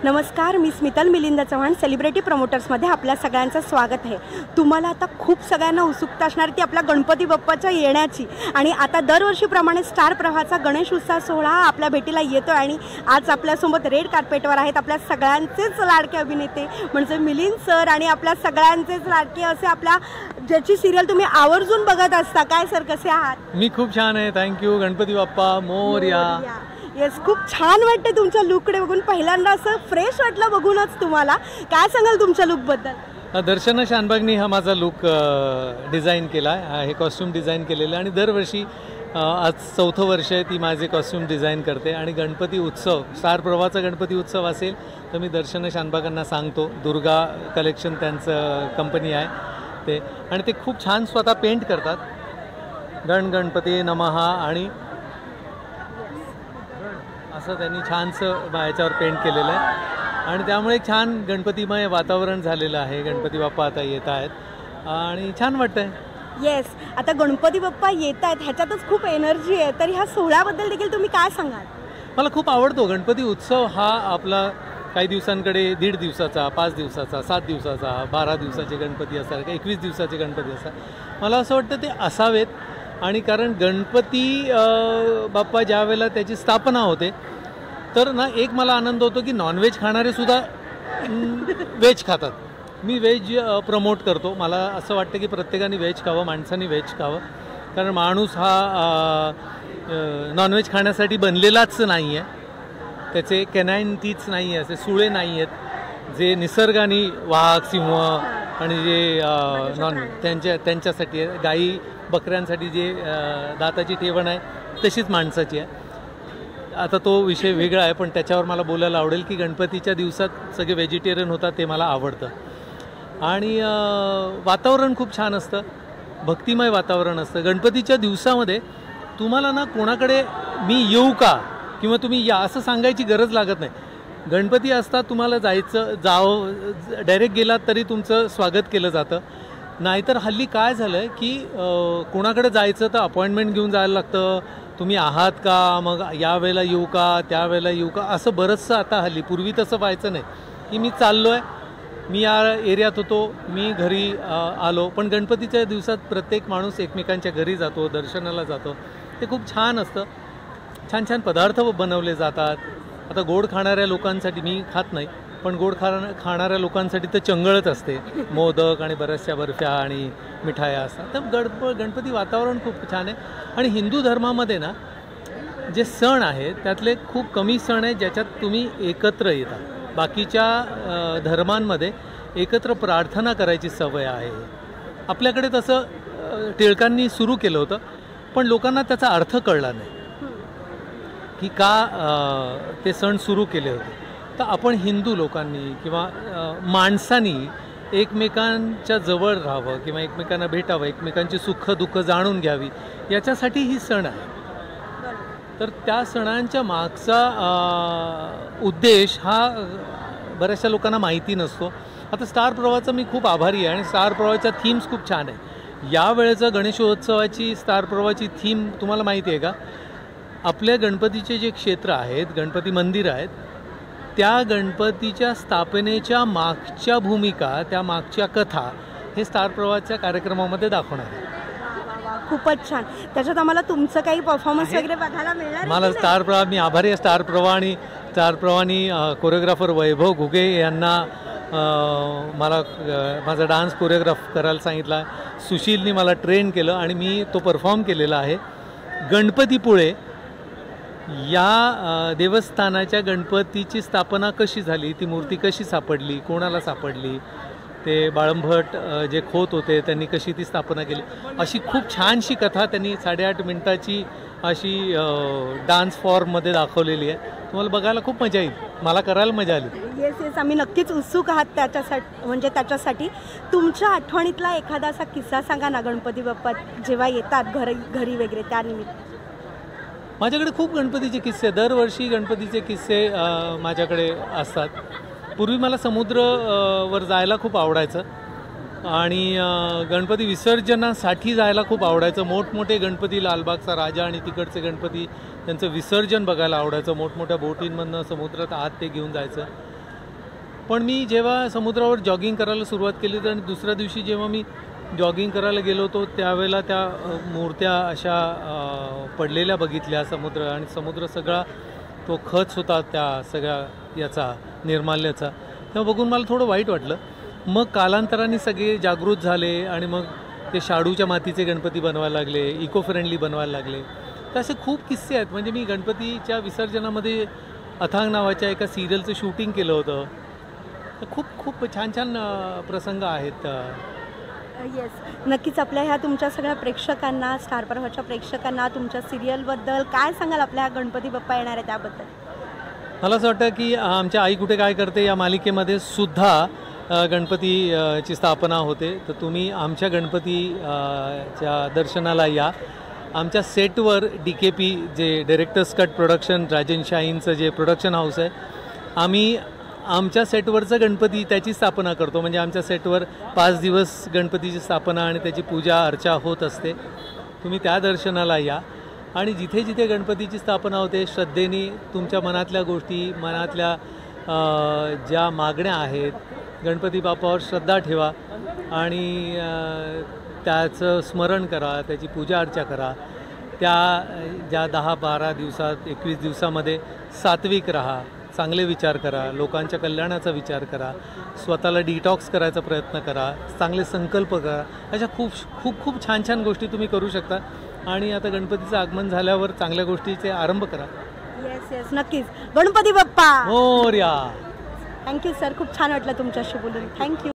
नमस्कार, मी स्मितल मिलिंद चव्हाण, सेलिब्रिटी प्रमोटर्समध्ये आपल्या सगळ्यांचं स्वागत आहे। तुम्हाला आता खूप सगळ्यांना उत्सुकता असणार ती आपल्या गणपती बाप्पाच्या येण्याची, आणि आता दरवर्षीप्रमाणे स्टार प्रवाहाचा गणेश उत्सव सोहळा आपल्या भेटीला येतो आणि आज आपल्यासोबत रेड कार्पेटवर आहेत आपल्या सगळ्यांचेच लाडके अभिनेते म्हणजे मिलिंद सर आणि आपल्या सगळ्यांचेच लाडके असे आपल्या ज्याची सिरियल तुम्ही आवर्जून बघत असता। काय सर, कसे आहात? मी खूप छान आहे, थँक्यू। गणपती बाप्पा मोरया। येस, खूप छान वाटते तुमच्या लुककडे बघून, पहिल्यांदा असं फ्रेश वाटलं बघूनच तुम्हाला। काय सांगाल तुमच्या लुकबद्दल? दर्शना शानबागनी हा माझा लुक डिझाईन केला आहे, हे कॉस्ट्यूम डिझाईन केलेलं आहे आणि दरवर्षी आज 4थं वर्ष आहे ती माझे कॉस्ट्यूम डिझाईन करते। आणि गणपती उत्सव, स्टार प्रवाहाचा गणपती उत्सव असेल तर मी दर्शना शानबागांना सांगतो, दुर्गा कलेक्शन त्यांचं कंपनी आहे ते, आणि ते खूप छान स्वतः पेंट करतात। गणपती नमः आणि असं त्यांनी छानसं याच्यावर पेंट केलेलं आहे आणि त्यामुळे छान गणपतीमय वातावरण झालेलं आहे। गणपती बाप्पा आता येत आहेत आणि छान वाटतंय। येस, आता गणपती बाप्पा येत आहेत ह्याच्यातच खूप एनर्जी आहे, तर ह्या सोहळ्याबद्दल देखील तुम्ही काय सांगाल? मला खूप आवडतो गणपती उत्सव हा। आपला काही दिवसांकडे 1.5 दिवसाचा, 5 दिवसाचा, 7 दिवसाचा, 12 दिवसाचे गणपती असतात, 21 दिवसाचे गणपती असतात। मला असं वाटतं ते असावेत, आणि कारण गणपती बाप्पा ज्या वेळेला त्याची स्थापना होते तर ना एक मला आनंद होतो की नॉनव्हेज खाणारे सुद्धा व्हेज खातात। मी व्हेज प्रमोट करतो। मला असं वाटतं की प्रत्येकाने व्हेज खावं, माणसाने व्हेज खावं, कारण माणूस हा नॉनव्हेज खाण्यासाठी बनलेलाच नाही आहे। त्याचे कॅनाईन तीच नाही आहे, असे सुळे नाही आहेत जे निसर्गाने वाघ, सिंह आणि जे त्यांच्यासाठी आहे। गाई बकऱ्यांसाठी जे दाताची ठेवण आहे तशीच माणसाची आहे। आता तो विषय वेगळा आहे, पण त्याच्यावर मला बोलायला आवडेल की गणपतीच्या दिवसात सगळे व्हेजिटेरियन होतात, ते मला आवडतं। आणि वातावरण खूप छान असतं, भक्तिमय वातावरण असतं। गणपतीच्या दिवसामध्ये तुम्हाला ना कोणाकडे मी येऊ का किंवा तुम्ही या असं सांगायची गरज लागत नाही। गणपती असतात, तुम्हाला डायरेक्ट गेलात तरी तुमचं स्वागत केलं जातं। नाहीतर हल्ली काय झालं आहे की कोणाकडे जायचं तर अपॉइंटमेंट घेऊन जायला लागतं, तुम्ही आहात का, मग या वेळेला येऊ का, त्या वेळेला येऊ का, असं बरंचसं आता हल्ली। पूर्वी तसं व्हायचं नाही की मी चाललो आहे, मी या एरियात होतो, मी घरी आलो। पण गणपतीच्या दिवसात प्रत्येक माणूस एकमेकांच्या घरी जातो, दर्शनाला जातो, ते खूप छान असतं। छान छान पदार्थ बनवले जातात। आता गोड खाणाऱ्या लोकांसाठी, मी खात नाही, पण गोड खाणाऱ्या लोकांसाठी तर चंगळच असते, मोदक आणि बऱ्याचशा बर्फ्या आणि मिठाया असतात। तर गणपती वातावरण खूप छान आहे। आणि हिंदू धर्मामध्ये ना जे सण आहेत त्यातले खूप कमी सण आहेत ज्याच्यात तुम्ही एकत्र येता। बाकीच्या धर्मांमध्ये एकत्र प्रार्थना करायची सवय आहे। आपल्याकडे तसं टिळकांनी सुरू केलं होतं, पण लोकांना त्याचा अर्थ कळला नाही की का ते सण सुरू केले होते। तर आपण हिंदू लोकांनी किंवा माणसांनी एकमेकांच्या जवळ राहावं किंवा एकमेकांना भेटावं, एकमेकांची सुख दुःख जाणून घ्यावी, याच्यासाठी ही सण आहे। तर त्या सणांच्या मागचा उद्देश हा बऱ्याचशा लोकांना माहिती नसतो। आता स्टार प्रवाहाचा मी खूप आभारी आहे आणि स्टार प्रवाहाच्या थीम्स खूप छान आहे। यावेळेचं गणेशोत्सवाची स्टार प्रवाहाची थीम तुम्हाला माहिती आहे का? आपल्या गणपतीचे जे क्षेत्र आहेत, गणपती मंदिर आहेत, त्या गणपतीच्या स्थापनेच्या मागच्या भूमिका, त्या मागच्या कथा हे स्टार प्रवाहाच्या कार्यक्रमामध्ये दाखवणार आहे। खूपच छान। त्याच्यात आम्हाला तुमचं काही परफॉर्मन्स वगैरे बघायला मिळणार? मला स्टार प्रवाह, मी आभारी आहे स्टार प्रवाह आणि स्टार प्रवाहानी कोरिओग्राफर वैभव घुगे यांना मला माझा डान्स कोरिओग्राफ करायला सांगितला। सुशीलनी मला ट्रेन केलं आणि मी तो परफॉर्म केलेला आहे। गणपतीपुळे या देवस्थानाच्या गणपतीची स्थापना कशी झाली, ती मूर्ती कशी सापडली, कोणाला सापडली, ते बाळंभट जे खोत होते त्यांनी कशी ती स्थापना केली, अशी खूप छानशी कथा त्यांनी 8.5 मिनिटाची अशी डान्स फॉर्ममध्ये दाखवलेली आहे। तुम्हाला बघायला खूप मजा येईल, मला करायला मजा आली। येस येस, आम्ही नक्कीच उत्सुक आहात त्याच्यासाठी। तुमच्या आठवणीतला एखादा असा किस्सा सांगा ना, गणपती बाप्पा जेव्हा येतात घरी वगैरे त्यानिमित्त। माझ्याकडे खूप गणपतीचे किस्से, दरवर्षी गणपतीचे किस्से माझ्याकडे असतात। पूर्वी मला समुद्रावर जायला खूप आवडायचं आणि गणपती विसर्जनासाठी जायला खूप आवडायचं। मोठमोठे गणपती, लालबागचा राजा आणि तिकडचे गणपती, त्यांचं विसर्जन बघायला आवडायचं। मोठमोठ्या बोटींमधनं समुद्रात आत ते घेऊन जायचं। पण मी जेव्हा समुद्रावर जॉगिंग करायला सुरुवात केली तर आणि दुसऱ्या दिवशी जेव्हा मी जॉगिंग करायला गेलो होतो त्यावेळेला त्या मूर्त्या अशा पडलेल्या बघितल्या समुद्र, आणि समुद्र सगळा तो खच होता त्या सगळ्या याचा निर्माल्याचा. तेव्हा बघून मला थोडं वाईट वाटलं. मग कालांतराने सगळे जागृत झाले आणि मग ते शाडूच्या मातीचे गणपती बनवायला लागले, इको फ्रेंडली बनवायला लागले. तर असे खूप किस्से आहेत. म्हणजे मी गणपतीच्या विसर्जनामध्ये अथांग नावाच्या एका सिरियलचं शूटिंग केलं होतं. तर खूप खूप छान छान प्रसंग आहेत. येस, नक्कीच. आपल्या ह्या तुमच्या सगळ्या प्रेक्षकांना, स्टार प्रवाहाच्या प्रेक्षकांना तुमच्या सिरियलबद्दल काय सांगाल, आपल्या ह्या गणपती बाप्पा येणार आहे त्याबद्दल? मला असं वाटतं की आमच्या आई कुठे काय करते या मालिकेमध्ये सुद्धा गणपतीची स्थापना होते. तर तुम्ही आमच्या गणपतीच्या दर्शनाला या. आमच्या सेटवर DKP जे डायरेक्टर्स कट प्रोडक्शन, राजन शाहींचं जे प्रोडक्शन हाऊस आहे, आम्ही आमच्या सेटवरचं गणपती त्याची स्थापना करतो. म्हणजे आमच्या सेटवर 5 दिवस गणपतीची स्थापना आणि त्याची पूजा अर्चा होत असते. तुम्ही त्या दर्शनाला या. आणि जिथे जिथे गणपतीची स्थापना होते श्रद्धेने तुमच्या मनातल्या गोष्टी, मनातल्या ज्या मागण्या आहेत, गणपती बाप्पावर श्रद्धा ठेवा आणि त्याचं स्मरण करा, त्याची पूजा अर्चा करा. त्या ज्या 10-12 दिवसात, 21 दिवसामध्ये सात्विक राहा, चांगले विचार करा, लोकांच्या कल्याणाचा विचार करा, स्वतःला डिटॉक्स करायचा प्रयत्न करा, चांगले संकल्प करा. अशा खूप खूप खूप छान छान गोष्टी तुम्ही करू शकता. आणि आता गणपतीचं आगमन झाल्यावर चांगल्या गोष्टीचे आरंभ करा. येस येस, नक्कीच. गणपती बाप्पा मोरया. थँक्यू सर, खूप छान वाटलं तुमच्याशी बोलून. थँक्यू.